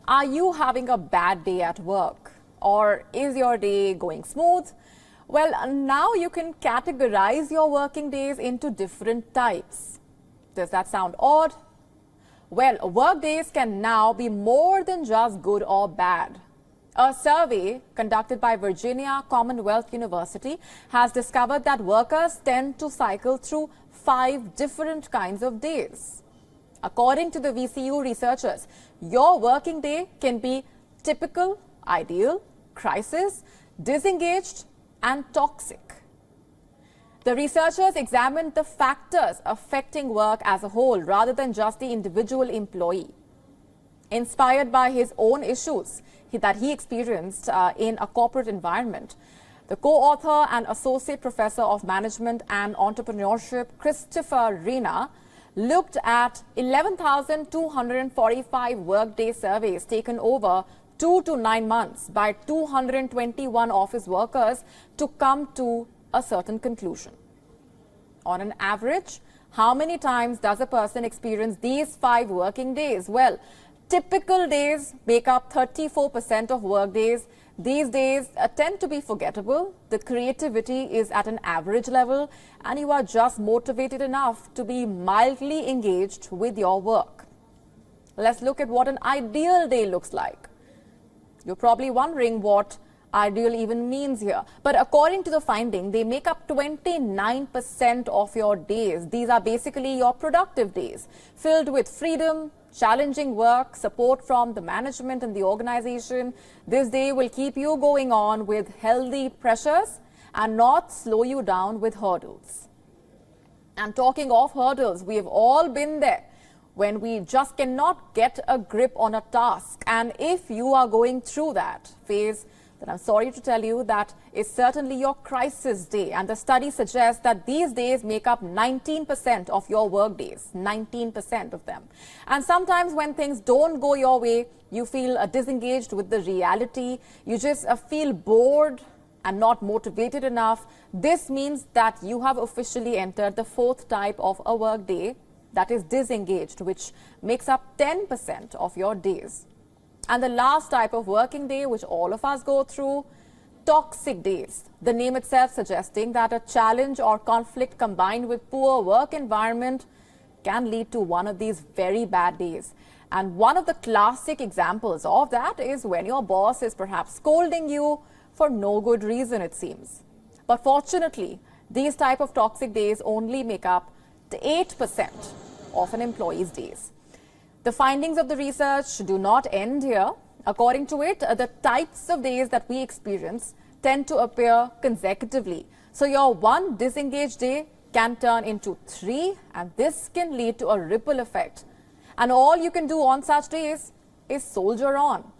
Are you having a bad day at work? Or is your day going smooth? Well, now you can categorize your working days into different types. Does that sound odd? Well, work days can now be more than just good or bad. A survey conducted by Virginia Commonwealth University has discovered that workers tend to cycle through 5 different kinds of days. According to the VCU researchers, your working day can be typical, ideal, crisis, disengaged, and toxic. The researchers examined the factors affecting work as a whole rather than just the individual employee. Inspired by his own issues that he experienced in a corporate environment, the co-author and associate professor of management and entrepreneurship, Christopher Rena, looked at 11,245 workday surveys taken over 2 to 9 months by 221 office workers to come to a certain conclusion. On an average, how many times does a person experience these 5 working days? Well, typical days make up 34% of work days. These days tend to be forgettable. The creativity is at an average level, and you are just motivated enough to be mildly engaged with your work. Let's look at what an ideal day looks like. You're probably wondering what ideal even means here. But according to the finding, they make up 29% of your days. These are basically your productive days, filled with freedom, challenging work, support from the management and the organization. This day will keep you going on with healthy pressures and not slow you down with hurdles. And talking of hurdles, we have all been there when we just cannot get a grip on a task. And if you are going through that phase, then I'm sorry to tell you that is certainly your crisis day. And the study suggests that these days make up 19% of your work days, 19% of them. And sometimes when things don't go your way, you feel disengaged with the reality. You just feel bored and not motivated enough. This means that you have officially entered the 4th type of a work day, that is disengaged, which makes up 10% of your days. And the last type of working day, which all of us go through, toxic days. The name itself suggesting that a challenge or conflict combined with poor work environment can lead to one of these very bad days. And one of the classic examples of that is when your boss is perhaps scolding you for no good reason, it seems. But fortunately, these type of toxic days only make up 8% of an employee's days. The findings of the research do not end here. According to it, the types of days that we experience tend to appear consecutively. So your one disengaged day can turn into 3, and this can lead to a ripple effect. And all you can do on such days is soldier on.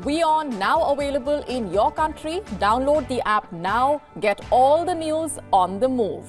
WION now available in your country. Download the app now. Get all the news on the move.